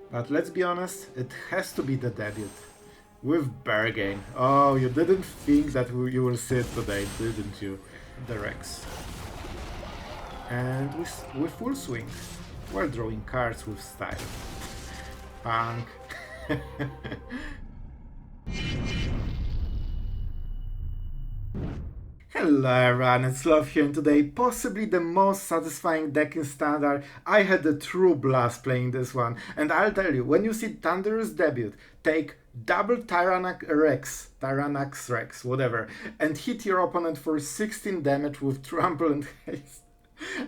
But let's be honest, it has to be the debut. With Berghain. Oh, you didn't think that you will see it today, didn't you? The Rex. And with full swing. We're drawing cards with style. Punk. Hello everyone, it's Sloth here, and today possibly the most satisfying deck in Standard. I had a true blast playing this one, and I'll tell you, when you see Thunderous debut, take double Tyrranax Rex, whatever, and hit your opponent for 16 damage with Trample and Haste.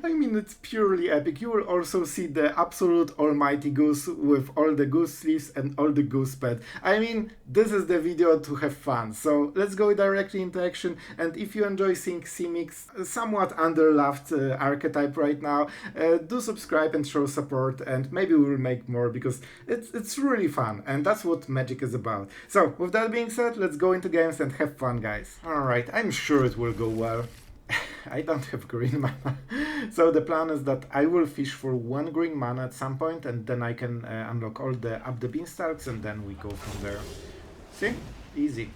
I mean, it's purely epic. You will also see the absolute Almighty Goose with all the goose sleeves and all the goose pet. I mean, this is the video to have fun. So let's go directly into action. And if you enjoy seeing Simic's somewhat underloved archetype right now, do subscribe and show support, and maybe we will make more because it's really fun, and that's what Magic is about. So with that being said, let's go into games and have fun, guys. Alright, I'm sure it will go well. I don't have green mana, so the plan is that I will fish for 1 green mana at some point, and then I can unlock all the Up The Beanstalks, and then we go from there. See? Easy.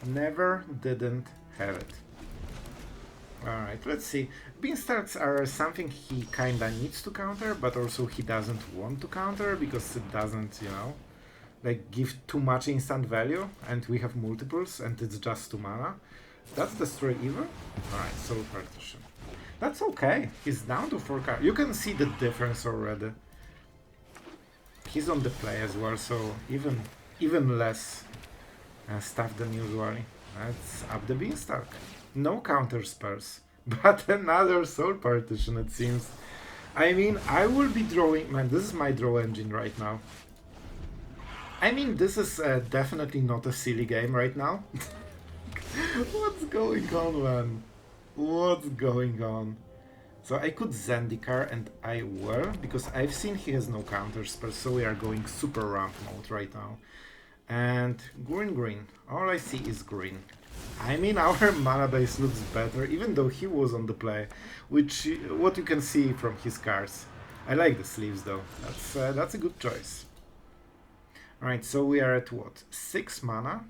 Never didn't have it. Alright, let's see. Beanstalks are something he kinda needs to counter, but also he doesn't want to counter, because it doesn't, you know, like give too much instant value, and we have multiples, and it's just 2 mana. That's Destroy Evil? Alright, Soul Partition. That's okay. He's down to 4 cards. You can see the difference already. He's on the play as well, so even less stuff than usually. That's Up The Beanstalk. No counter spells, but another Soul Partition, it seems. I mean, I will be drawing... Man, this is my draw engine right now. I mean, this is definitely not a silly game right now. What's going on, man? What's going on? So I could Zendikar, and I will, because I've seen he has no counter spells, so we are going super ramp mode right now. And green. All I see is green. I mean, our mana base looks better, even though he was on the play, which what you can see from his cards. I like the sleeves though. That's a good choice. Alright, so we are at what? 6 mana.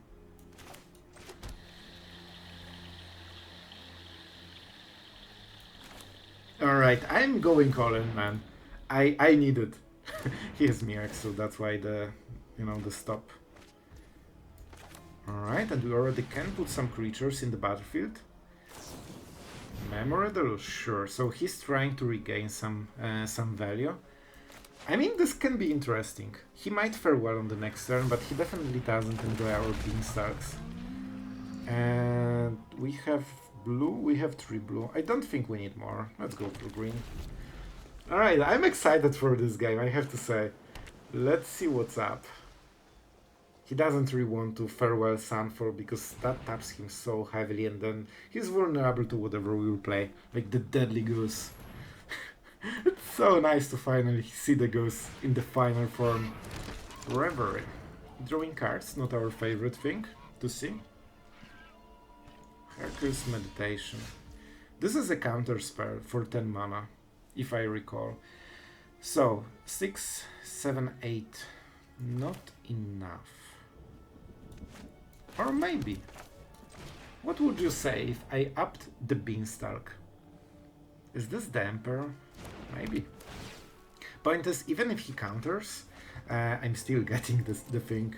Alright, I'm going all in, man. I need it. He has Mirak, so that's why the stop. Alright, and we already can put some creatures in the battlefield. Memorable, sure. So he's trying to regain some value. I mean, this can be interesting. He might fare well on the next turn, but he definitely doesn't enjoy our Beanstalks. And we have blue, we have 3 blue. I don't think we need more. Let's go for green. Alright, I'm excited for this game, I have to say. Let's see what's up. He doesn't really want to farewell Sunfall because that taps him so heavily, and then he's vulnerable to whatever we will play, like the Deadly Goose. It's so nice to finally see the Goose in the final form. Reverie. Drawing cards, not our favorite thing to see. Hercules Meditation. This is a counter spell for 10 mana, if I recall. So, 6, 7, 8. Not enough. Or maybe. What would you say if I upped the Beanstalk? Is this the Emperor? Maybe. Point is, even if he counters, I'm still getting the thing.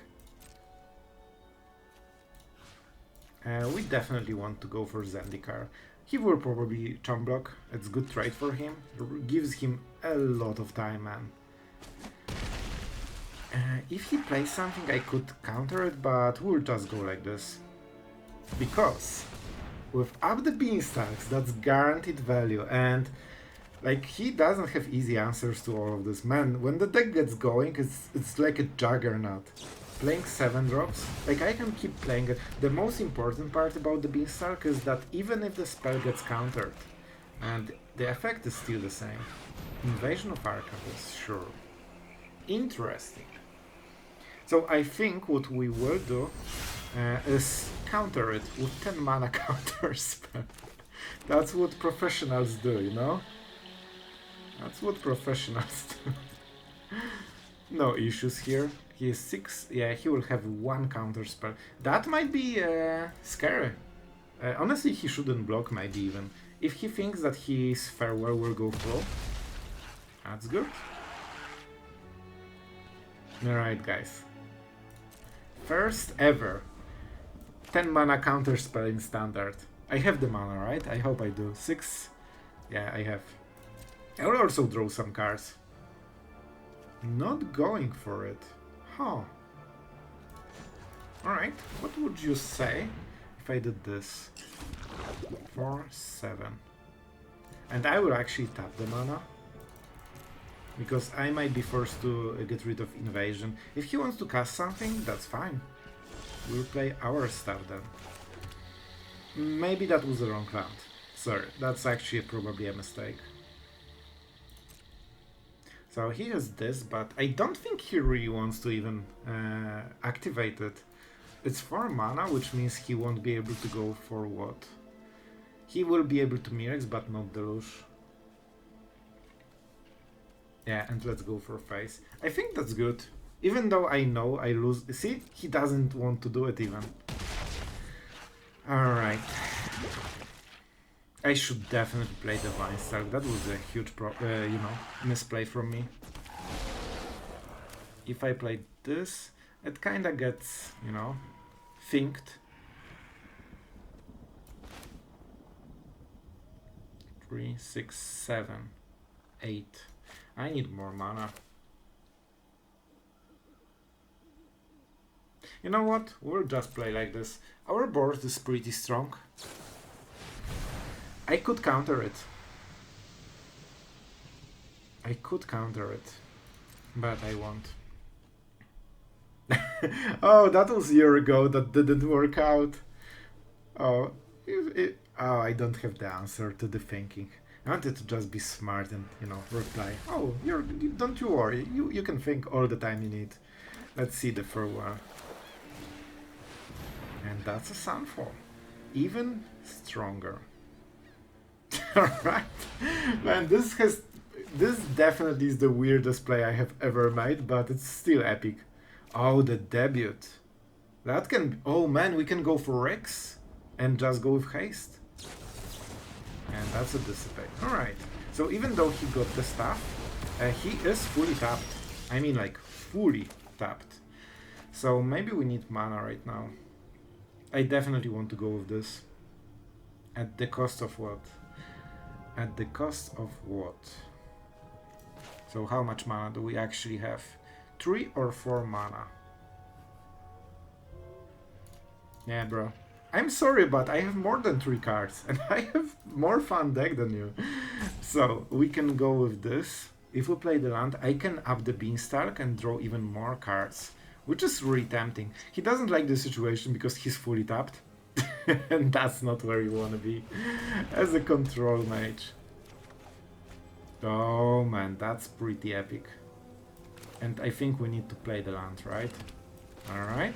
We definitely want to go for Zendikar. He will probably chump block. It's good trade for him. It gives him a lot of time, man. If he plays something, I could counter it, but we'll just go like this. Because with Up The Beanstalks, that's guaranteed value, and like he doesn't have easy answers to all of this. Man, when the deck gets going, it's like a juggernaut. Playing 7 drops, like I can keep playing it. The most important part about the Beanstalk is that even if the spell gets countered, and the effect is still the same. Invasion of Archangels, sure. Interesting. So I think what we will do is counter it with 10 mana counter spell. That's what professionals do, you know? That's what professionals do. No issues here. He is 6. Yeah, he will have 1 counter spell. That might be scary. Honestly, he shouldn't block, maybe even. If he thinks that his farewell will go through, that's good. Alright, guys. First ever 10 mana counter spell in standard. I have the mana, right? I hope I do. 6. Yeah, I have. I will also draw some cards. Not going for it. Huh. Alright, what would you say if I did this? 4, 7. And I will actually tap the mana. Because I might be forced to get rid of Invasion. If he wants to cast something, that's fine. We'll play our stuff then. Maybe that was the wrong land. Sorry, that's actually probably a mistake. So he has this, but I don't think he really wants to even activate it. It's 4 mana, which means he won't be able to go for what? He will be able to Mirex, but not Deluge. Yeah, and let's go for face. I think that's good. Even though I know I lose. See, he doesn't want to do it even. Alright. I should definitely play the Vinestalk. That was a huge misplay from me. If I play this, it kinda gets, thinked. 3, 6, 7, 8. I need more mana. You know what? We'll just play like this. Our board is pretty strong. I could counter it. But I won't. Oh, that was a year ago. That didn't work out. Oh, I don't have the answer to the thinking. I wanted to just be smart and, reply. Oh, don't you worry. You can think all the time you need. Let's see the farewell. And that's a Sunfall. Even stronger. Alright. Man, this definitely is the weirdest play I have ever made, but it's still epic. Oh, the debut. That can... Oh man, we can go for Rex and just go with haste. And that's a dissipate. Alright. So even though he got the stuff, he is fully tapped. I mean, like, fully tapped. So maybe we need mana right now. I definitely want to go with this. At the cost of what? At the cost of what? So how much mana do we actually have? 3 or 4 mana? Yeah, bro. I'm sorry, but I have more than 3 cards. And I have more fun deck than you. So, we can go with this. If we play the land, I can up the Beanstalk and draw even more cards. Which is really tempting. He doesn't like the situation because he's fully tapped. And that's not where you want to be. As a control mage. Oh man, that's pretty epic. And I think we need to play the land, right? Alright.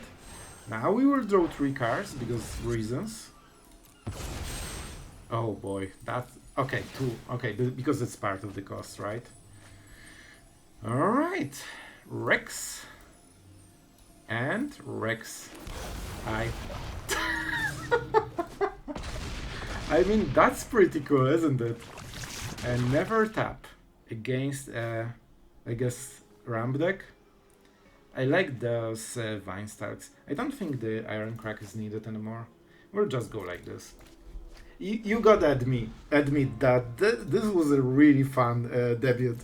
Now we will draw 3 cards because reasons. Oh boy, that's... Okay, 2. Okay, because it's part of the cost, right? Alright. Rex. And Rex. I mean, that's pretty cool, isn't it? And never tap against, I guess, ramp deck. I like those Vinestalks. I don't think the Irencrag is needed anymore. We'll just go like this. You gotta admit that this was a really fun debut.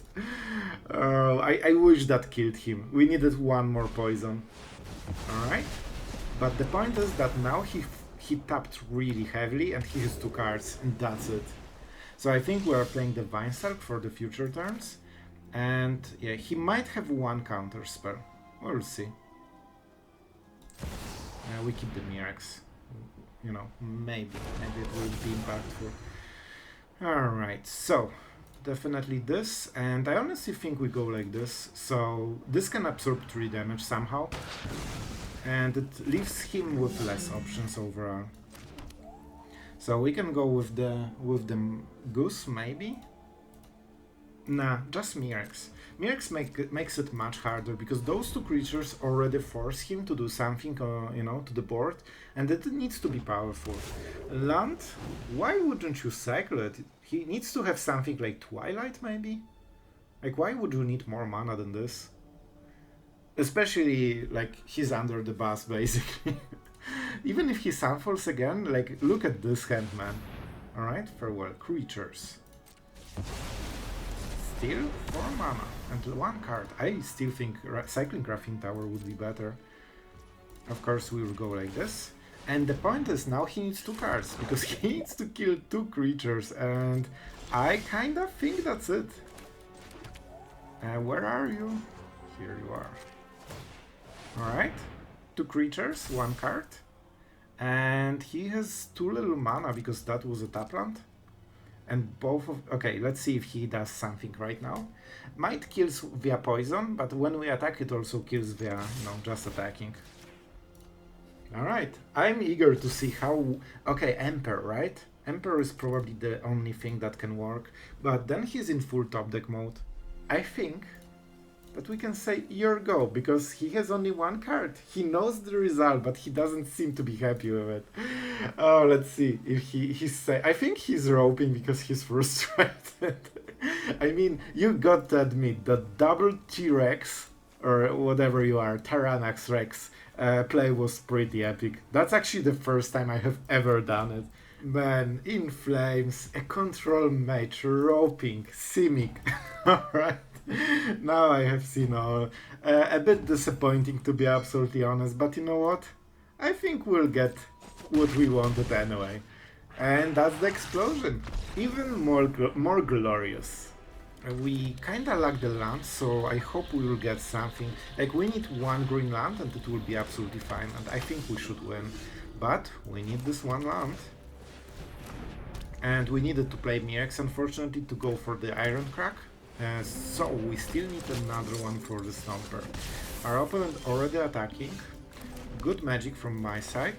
I wish that killed him. We needed 1 more poison. Alright. But the point is that now he tapped really heavily and he has 2 cards and that's it. So I think we are playing the Vinestalk for the future turns. And yeah, he might have 1 counter spell. We'll see. We keep the Mirex. Maybe it will be impactful. Alright, so definitely this, and I honestly think we go like this. So this can absorb 3 damage somehow. And it leaves him with less options overall. So we can go with the Goose, maybe. Nah, just Mirex. Mirex makes it much harder because those two creatures already force him to do something, you know, to the board, and it needs to be powerful. Land, why wouldn't you cycle it? He needs to have something like Twilight, maybe? Like, why would you need more mana than this? Especially, like, he's under the bus, basically. Even if he Sunfalls again, like, look at this hand, man. Alright, farewell. Creatures. Still 4 mana and 1 card. I still think Cycling Graphene Tower would be better. Of course, we will go like this. And the point is, now he needs 2 cards, because he needs to kill 2 creatures, and I kind of think that's it. Where are you? Here you are. Alright. 2 creatures, 1 card. And he has 2 little mana, because that was a tap land. And both of... Okay, let's see if he does something right now. Might kills via poison, but when we attack it also kills via, you know, just attacking. Alright, I'm eager to see how... Okay, Emperor, right? Emperor is probably the only thing that can work, but then he's in full top deck mode. I think that we can say your go, because he has only 1 card. He knows the result, but he doesn't seem to be happy with it. Oh, let's see if he's say. I think he's roping because he's frustrated. I mean, you got to admit that double T-Rex, or whatever you are, Tyrranax Rex, play was pretty epic. That's actually the first time I have ever done it. Man, in flames, a control mage, roping, Simic. Alright. Now I have seen all. A bit disappointing, to be absolutely honest, but you know what? I think we'll get what we wanted anyway. And that's the explosion. Even more glorious. We kinda lack the land, so I hope we will get something. Like, we need 1 green land and it will be absolutely fine, and I think we should win. But we need this 1 land. And we needed to play Mirex, unfortunately, to go for the Irencrag. So we still need another one for the Stomper. Our opponent already attacking. Good magic from my side.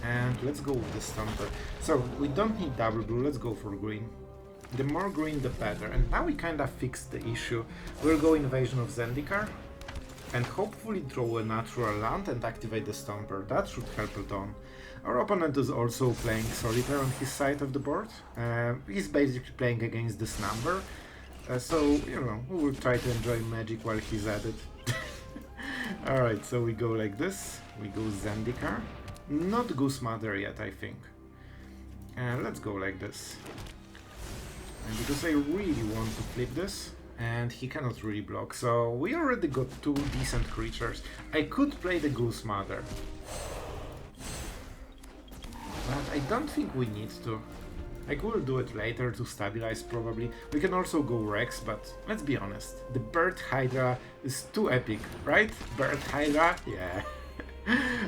And let's go with the Stomper. So we don't need double blue, let's go for green. The more green the better. And now we kinda fixed the issue. We'll go Invasion of Zendikar. And hopefully draw a natural land and activate the Stomper. That should help it on. Our opponent is also playing Solitaire on his side of the board. He's basically playing against this number. So, you know, we will try to enjoy magic while he's at it. Alright, so we go like this. We go Zendikar. Not Goose Mother yet, I think. And let's go like this. And because I really want to flip this, and he cannot really block, so we already got 2 decent creatures. I could play the Goose Mother. But I don't think we need to. Like, we'll do it later to stabilize, probably. We can also go Rex, but let's be honest. The Bird Hydra is too epic, right? Bird Hydra? Yeah.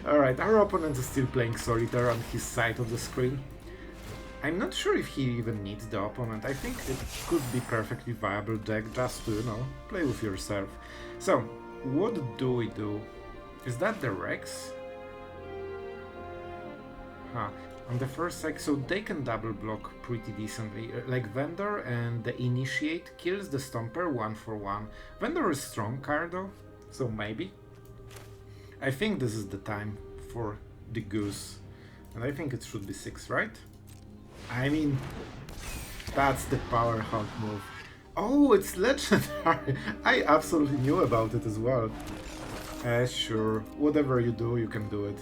Alright, our opponent is still playing Solitaire on his side of the screen. I'm not sure if he even needs the opponent. I think it could be perfectly viable deck just to, you know, play with yourself. So, what do we do? Is that the Rex? Huh. On the first side, so they can double block pretty decently. Like Vendor and the Initiate kills the Stomper 1 for 1. Vendor is strong card though, so maybe. I think this is the time for the Goose. And I think it should be 6, right? I mean, that's the Powerhouse move. Oh, it's legendary! I absolutely knew about it as well. Sure, whatever you do, you can do it.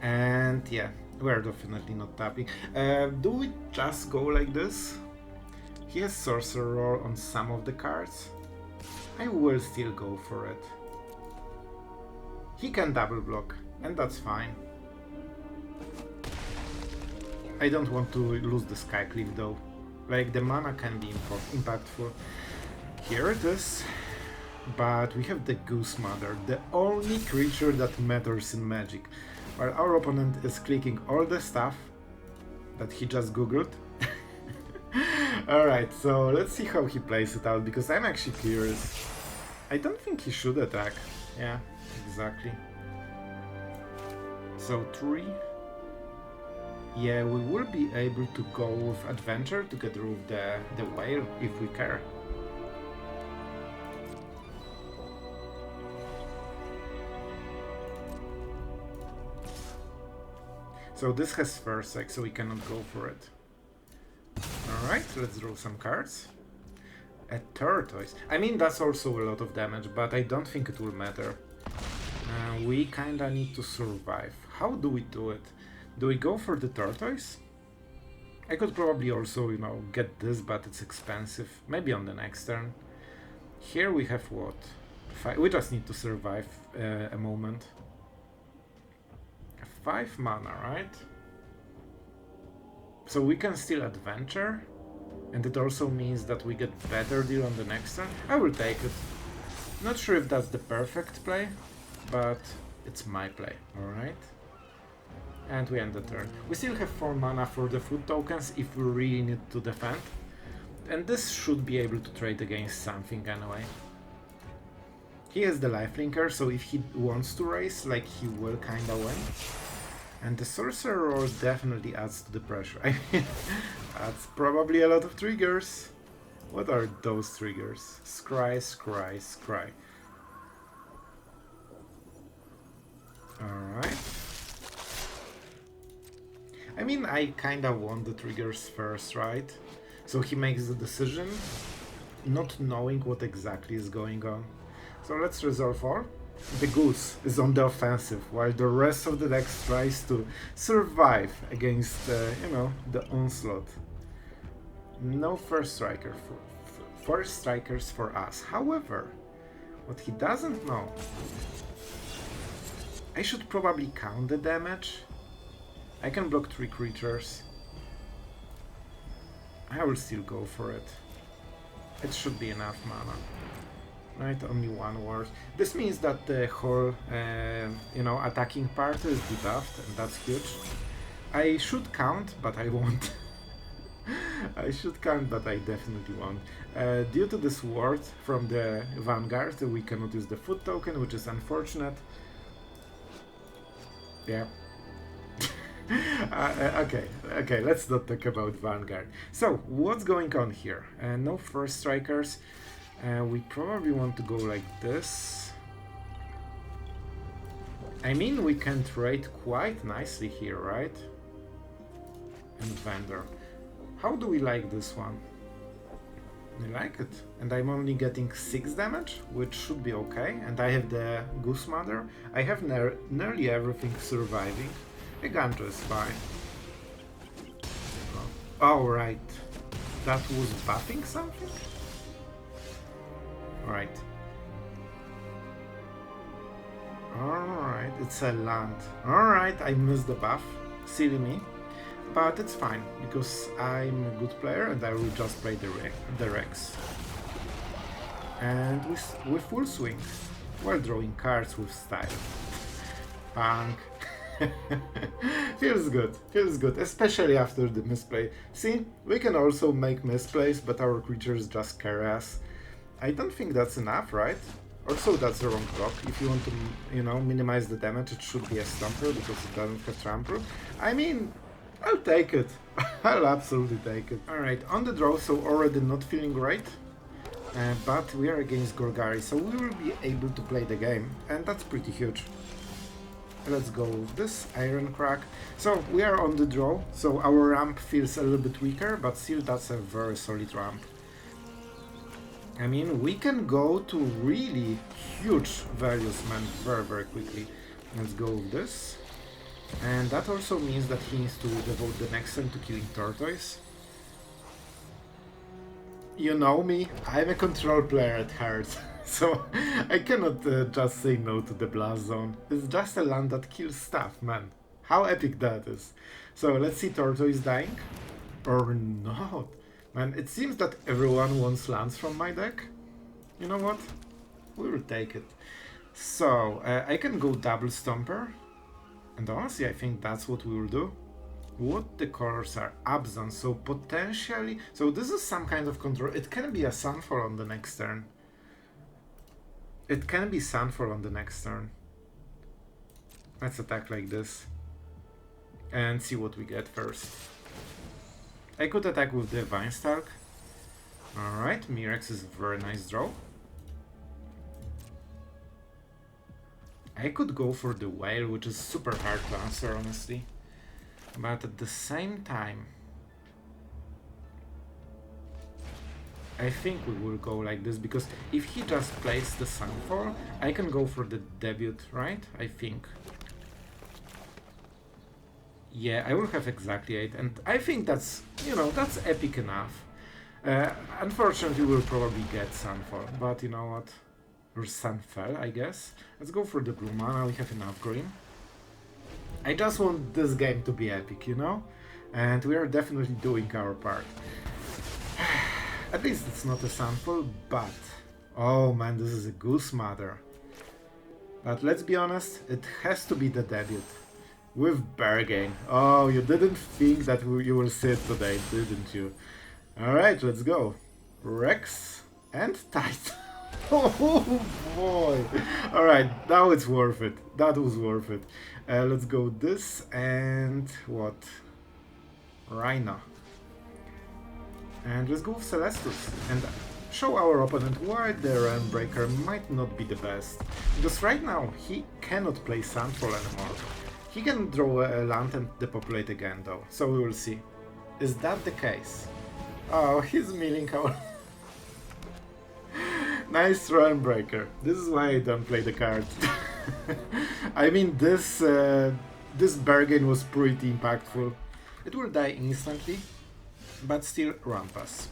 And yeah. We're definitely not tapping. Do we just go like this? He has Sorcerer Roll on some of the cards. I will still go for it. He can double block, and that's fine. I don't want to lose the Skycliff though. Like, the mana can be impactful. Here it is. But we have the Goose Mother, the only creature that matters in Magic. While our opponent is clicking all the stuff that he just googled. Alright, so let's see how he plays it out, because I'm actually curious. I don't think he should attack. Yeah, exactly. So 3. Yeah, we will be able to go with Adventure together with the whale if we care. So this has first strike, so we cannot go for it. Alright, let's draw some cards. A tortoise. I mean, that's also a lot of damage, but I don't think it will matter. We kinda need to survive. How do we do it? Do we go for the tortoise? I could probably also, you know, get this, but it's expensive. Maybe on the next turn. Here we have what? We just need to survive a moment. 5 mana, right? So we can still adventure, and it also means that we get better deal on the next turn. I will take it. Not sure if that's the perfect play, but it's my play, alright? And we end the turn. We still have 4 mana for the food tokens if we really need to defend. And this should be able to trade against something anyway. He has the lifelinker, so if he wants to race, like, he will kinda win. And the sorcerer definitely adds to the pressure. I mean, that's probably a lot of triggers. What are those triggers? Scry, scry, scry. Alright. I mean, I kinda want the triggers first, right? So he makes the decision, not knowing what exactly is going on. So let's resolve all. The goose is on the offensive, while the rest of the deck tries to survive against, you know, the onslaught. No first striker first strikers for us. However, what he doesn't know, I should probably count the damage. I can block 3 creatures. I will still go for it. It should be enough mana. Right, only 1 ward. This means that the whole, you know, attacking part is debuffed, and that's huge. I should count, but I won't. I should count, but I definitely won't. Due to this ward from the Vanguard, we cannot use the food token, which is unfortunate. Yeah. Okay, let's not talk about Vanguard. So, what's going on here? No first strikers. We probably want to go like this. I mean, we can trade quite nicely here, right? And vendor. How do we like this one? I like it. And I'm only getting 6 damage, which should be okay. And I have the Goose Mother. I have nearly everything surviving. Giganto is fine. Oh, right. That was buffing something? Right. Alright, it's a land. Alright, I missed the buff. Silly me. But it's fine, because I'm a good player and I will just play the Rex. And with full swing, while drawing cards with style. Punk. Feels good, especially after the misplay. See, we can also make misplays, but our creatures just carry us. I don't think that's enough, right? Also, that's the wrong clock. If you want to, you know, minimize the damage, it should be a Stomper because it doesn't have trample. I mean, I'll take it. I'll absolutely take it. Alright, on the draw, so already not feeling great. But we are against Golgari, so we will be able to play the game, and that's pretty huge. Let's go with this Irencrag. So we are on the draw, so our ramp feels a little bit weaker, but still that's a very solid ramp. I mean, we can go to really huge values, man, very quickly. Let's go with this. And that also means that he needs to devote the next turn to killing Tortoise. You know me, I'm a control player at heart, so I cannot just say no to the Blast Zone. It's just a land that kills stuff, man. How epic that is. So let's see Tortoise dying. Or not. Man, it seems that everyone wants lands from my deck. You know what? We will take it. So, I can go double Stomper. And honestly, I think that's what we will do. What the colors are? Absent, so potentially... So this is some kind of control. It can be a Sunfall on the next turn. It can be Sunfall on the next turn. Let's attack like this. And see what we get first. I could attack with the Vinestalk. Alright, Mirex is a very nice draw. I could go for the Whale, which is super hard to answer, honestly. But at the same time, I think we will go like this, because if he just plays the Sunfall, I can go for the debut, right? I think. Yeah, I will have exactly 8, and I think that's, you know, that's epic enough. Unfortunately, we'll probably get Sunfall, but you know what? Or Sunfell, I guess. Let's go for the blue mana, we have enough green. I just want this game to be epic, you know? And we are definitely doing our part. At least it's not a Sunfall, but... Oh man, this is a Goose Mother. But let's be honest, it has to be the debut. With Bargain. Oh, you didn't think that you will see it today, didn't you? Alright, let's go. Rex and Titan. Oh boy! Alright, now it's worth it. That was worth it. Let's go this and what? Rhino. And let's go with Celestus and show our opponent why the Realmbreaker might not be the best. Because right now he cannot play Sunfall anymore. He can draw a land and depopulate again though, so we will see. Is that the case? Oh, he's milling our... Nice Realmbreaker. This is why I don't play the card. I mean, this bargain was pretty impactful. It will die instantly, but still ramp us.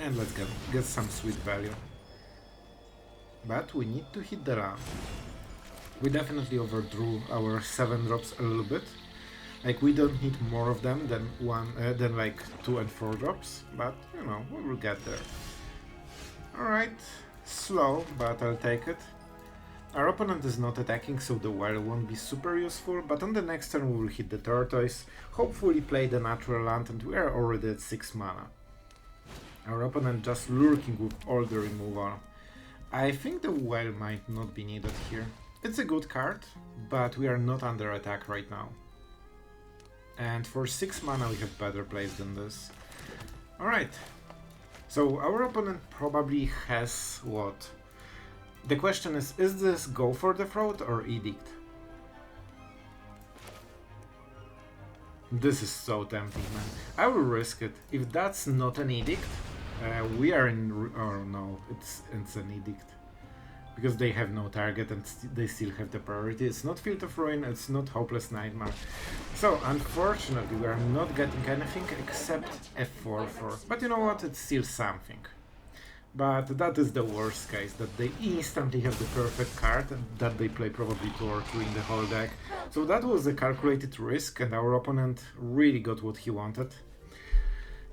And let's get some sweet value. But we need to hit the land. We definitely overdrew our 7 drops a little bit. Like, we don't need more of them than like 2 and 4 drops, but you know, we will get there. Alright, slow, but I'll take it. Our opponent is not attacking, so the whale won't be super useful, but on the next turn we will hit the tortoise, hopefully play the natural land, and we are already at 6 mana. Our opponent just lurking with all the removal. I think the whale might not be needed here. It's a good card, but we are not under attack right now. And for 6 mana we have better plays than this. Alright. So our opponent probably has what? The question is this go for the throat or edict? This is so tempting, man. I will risk it. If that's not an edict, we are in... Oh no, it's an edict. Because they have no target and they still have the priority. It's not Field of Ruin, it's not Hopeless Nightmare. So, unfortunately, we are not getting anything except a 4/4. But you know what, it's still something. But that is the worst case, that they instantly have the perfect card and that they play probably 2 or 3 in the whole deck. So that was a calculated risk and our opponent really got what he wanted.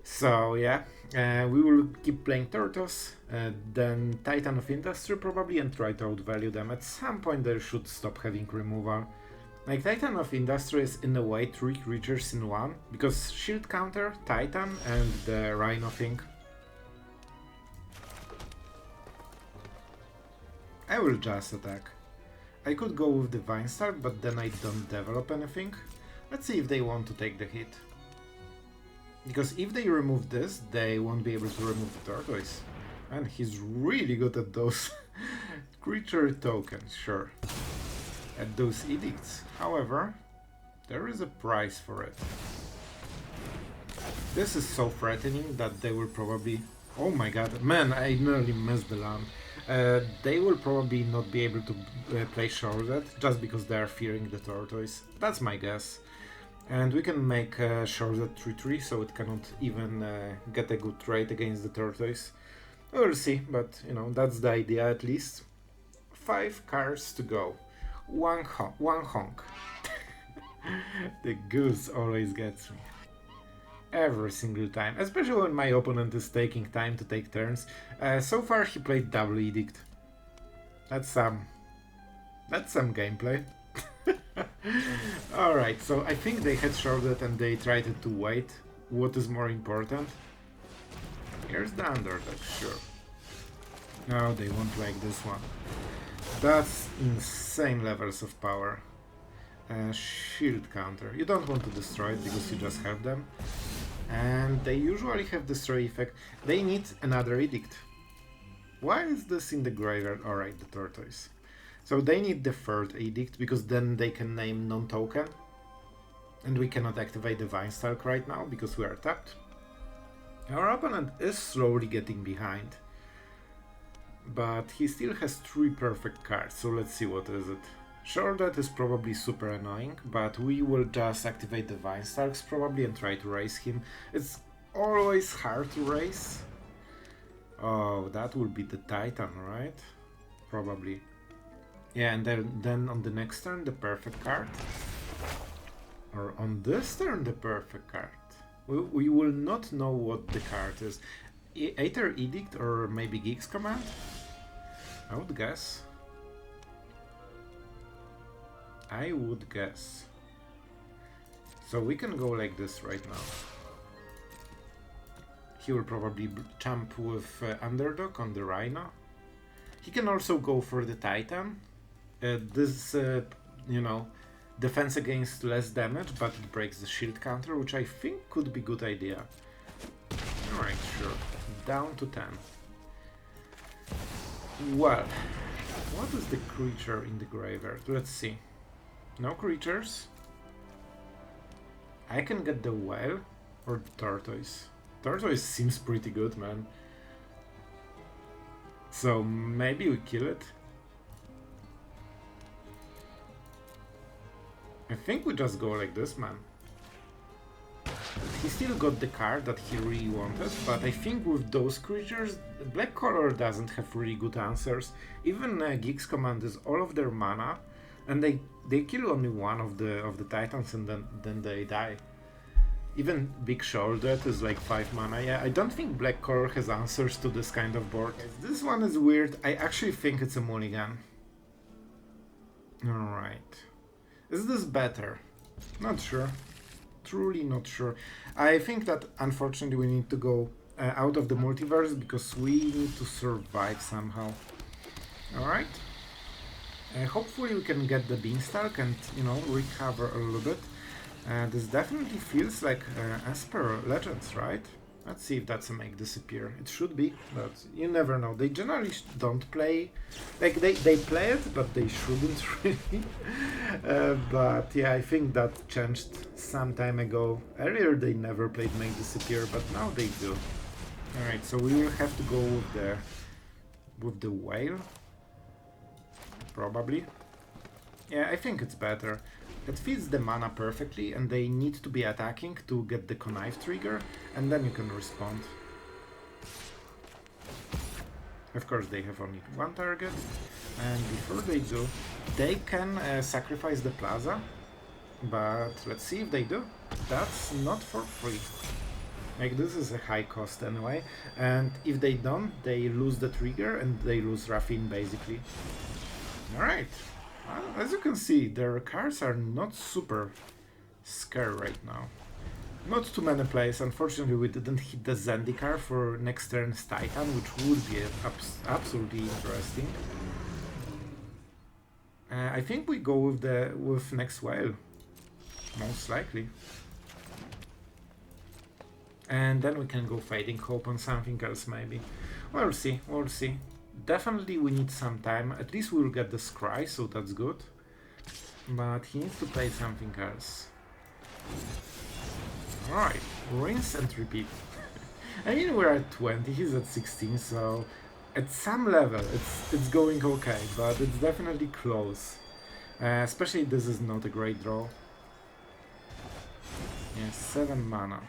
So yeah, we will keep playing Turtles, then Titan of Industry probably, and try to outvalue them. At some point they should stop having removal. Like, Titan of Industry is in a way 3 creatures in 1, because shield counter, Titan, and the Rhino thing. I will just attack. I could go with the Vinestalk, but then I don't develop anything. Let's see if they want to take the hit. Because if they remove this, they won't be able to remove the tortoise. And he's really good at those creature tokens, sure. At those edicts. However, there is a price for it. This is so threatening that they will probably... Oh my god, man, I nearly missed the land. They will probably not be able to play Shorzet just because they are fearing the tortoise. That's my guess. And we can make Shorzet 3/3 so it cannot even get a good trade against the tortoise. We'll see, but you know, that's the idea at least. 5 cards to go. One honk. The goose always gets me. Every single time, especially when my opponent is taking time to take turns. So far he played double edict. That's some gameplay. Alright, so I think they had shorted and they tried to wait. What is more important? Here's the Underdog, sure. No, they won't like this one. That's insane levels of power. Shield counter. You don't want to destroy it because you just have them. And they usually have destroy effect. They need another edict. Why is this in the graveyard? Alright, the tortoise. So they need the 3rd edict because then they can name non-token. And we cannot activate the Vinestalk right now because we are tapped. Our opponent is slowly getting behind. But he still has 3 perfect cards, so let's see what is it. Sure, that is probably super annoying, but we will just activate the Vinestalks probably and try to raise him. It's always hard to raise. Oh, that will be the Titan, right? Probably. Yeah, and then on the next turn the perfect card. Or on this turn the perfect card. We will not know what the card is. Either Edict or maybe Geeks Command? I would guess. I would guess. So we can go like this right now. He will probably jump with Underdog on the Rhino. He can also go for the Titan. This, you know, defense against less damage, but it breaks the shield counter, which I think could be a good idea. Alright, sure. Down to 10. Well, what is the creature in the graveyard? Let's see. No creatures. I can get the whale or the tortoise. Tortoise seems pretty good, man. So maybe we kill it. I think we just go like this, man. He still got the card that he really wanted, but I think with those creatures, black color doesn't have really good answers. Even Geeks Command is all of their mana, and they kill only one of the Titans and then they die. Even Big Shoulder is like 5 mana. Yeah, I don't think black color has answers to this kind of board. This one is weird. I actually think it's a mulligan. Alright. Is this better? Not sure. Truly not sure. I think that unfortunately we need to go out of the multiverse because we need to survive somehow. Alright. Hopefully we can get the Beanstalk and, you know, recover a little bit. This definitely feels like as per Legends, right? Let's see if that's a make disappear. It should be, but you never know. They generally don't play, like they play it, but they shouldn't really. But yeah, I think that changed some time ago. Earlier they never played make disappear, but now they do. All right, so we will have to go with the whale, probably. Yeah, I think it's better. It fits the mana perfectly, and they need to be attacking to get the connive trigger, and then you can respond. Of course, they have only one target, and before they do, they can sacrifice the plaza, but let's see if they do. That's not for free. Like, this is a high cost anyway, and if they don't, they lose the trigger and they lose Raffine basically. Alright. As you can see, their cards are not super scared right now. Not too many plays. Unfortunately, we didn't hit the Zendikar for next turn's Titan, which would be absolutely interesting. I think we go with next whale, most likely. And then we can go Fading Hope on something else maybe. We'll see, we'll see. Definitely we need some time, at least we'll get the Scry, so that's good. But he needs to play something else. Alright, rinse and repeat. I mean, we're at 20, he's at 16, so at some level it's going okay, but it's definitely close. Especially this is not a great draw. Yeah, 7 mana.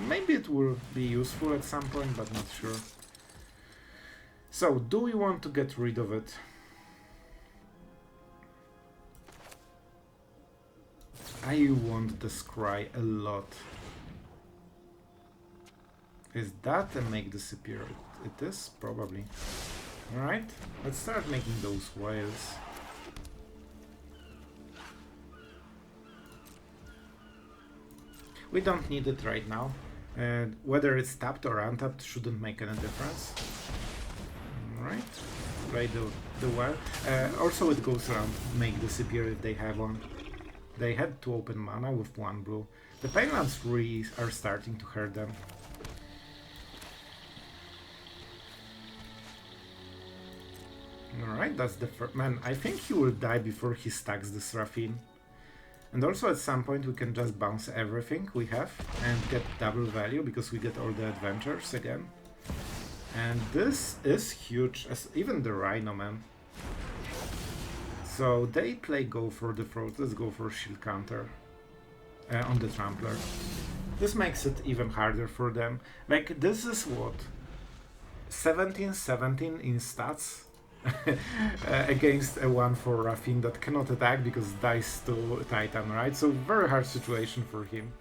Maybe it will be useful at some point, but not sure. So, do we want to get rid of it? I want the Scry a lot. Is that a make disappear? It is, probably. Alright, let's start making those whales. We don't need it right now. Whether it's tapped or untapped shouldn't make any difference. Alright, play the whale. Also it goes around make disappear if they have one. They had to open mana with 1 blue. The Painlands really are starting to hurt them. Alright, that's the first. Man, I think he will die before he stacks this Raffine. And also at some point we can just bounce everything we have and get double value because we get all the adventures again. And this is huge, as even the Rhino, man. So they play go for the throat, let's go for shield counter on the Trampler. This makes it even harder for them. Like, this is what? 17-17 in stats against a 1-4 Raffin that cannot attack because dies to Titan, right? So very hard situation for him.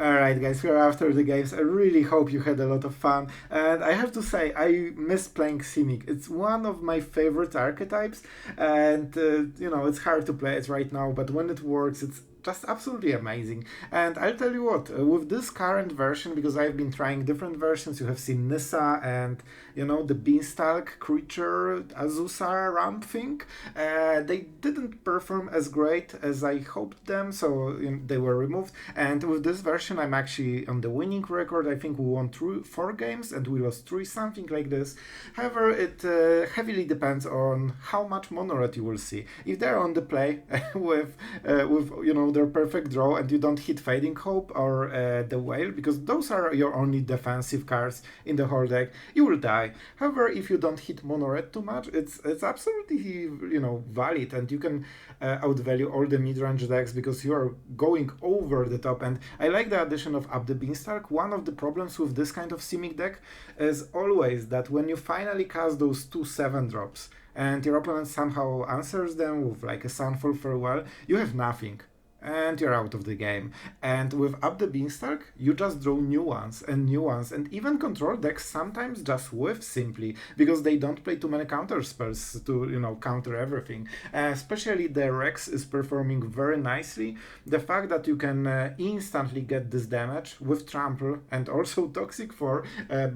Alright guys, we're after the games. I really hope you had a lot of fun, and I have to say, I miss playing Simic. It's one of my favorite archetypes, and you know, it's hard to play it right now, but when it works, it's just absolutely amazing. And I'll tell you what, with this current version, because I've been trying different versions, you have seen Nissa and, you know, the Beanstalk creature Azusa ramp thing, they didn't perform as great as I hoped them, so they were removed. And with this version I'm actually on the winning record. I think we won 4 games and we lost 3, something like this. However, it heavily depends on how much monored you will see. If they're on the play with you know, their perfect draw and you don't hit Fading Hope or the Whale, because those are your only defensive cards in the whole deck, you will die. However, if you don't hit mono red too much, it's absolutely, you know, valid, and you can outvalue all the mid-range decks because you are going over the top. And I like the addition of Up The Beanstalk. One of the problems with this kind of Simic deck is always that when you finally cast those 2 7-drops and your opponent somehow answers them with like a Sunfall Farewell, you have nothing. And you're out of the game. And with Up The Beanstalk, you just draw new ones, and even control decks sometimes just whiff simply, because they don't play too many counter spells to, you know, counter everything. Especially the Rex is performing very nicely. The fact that you can instantly get this damage with Trample and also Toxic 4,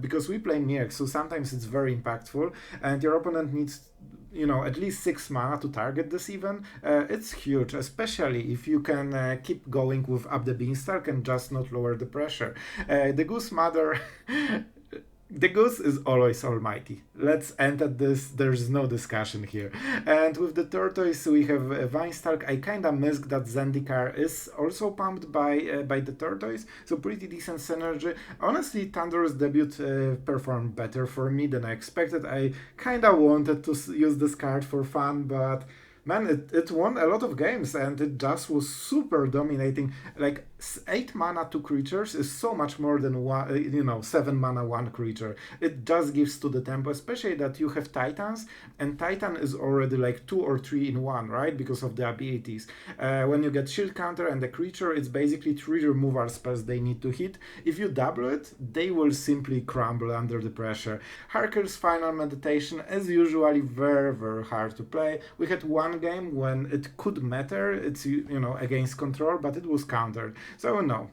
because we play Mirk, so sometimes it's very impactful, and your opponent needs, you know, at least 6 mana to target this even. It's huge, especially if you can keep going with Up The Beanstalk and just not lower the pressure. The Goose Mother the Goose is always almighty. Let's end at this, there's no discussion here. And with the Tortoise we have Vinestalk. I kinda missed that Zendikar is also pumped by the Tortoise, so pretty decent synergy. Honestly, Thunder's debut performed better for me than I expected. I kinda wanted to use this card for fun, but man, it won a lot of games and it just was super dominating. Like 8 mana 2 creatures is so much more than 7 mana 1 creature. It just gives to the tempo, especially that you have Titans, and Titan is already like 2 or 3 in 1, right? Because of the abilities. When you get shield counter and the creature, it's basically 3 removal spells they need to hit. If you double it, they will simply crumble under the pressure. Harker's Final Meditation, as usually, very, very hard to play. We had one game when it could matter, it's, you know, against control, but it was countered. So no,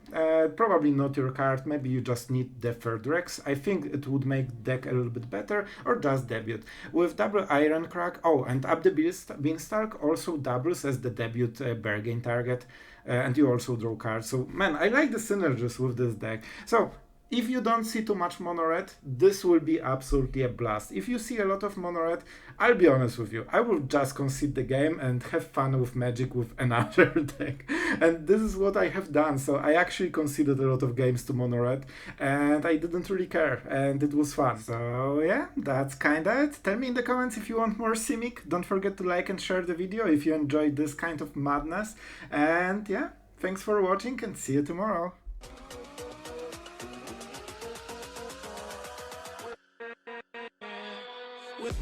probably not your card. Maybe you just need the third Rex. I think it would make deck a little bit better, or just debut. With double Irencrag, oh, and Up The Beanstalk also doubles as the debut bargain target, and you also draw cards. So man, I like the synergies with this deck. So if you don't see too much mono red, this will be absolutely a blast. If you see a lot of mono red, I'll be honest with you, I will just concede the game and have fun with Magic with another deck. And this is what I have done. So I actually conceded a lot of games to mono red and I didn't really care, and it was fun. So yeah, that's kinda it. Tell me in the comments if you want more Simic. Don't forget to like and share the video if you enjoyed this kind of madness. And yeah, thanks for watching and see you tomorrow. With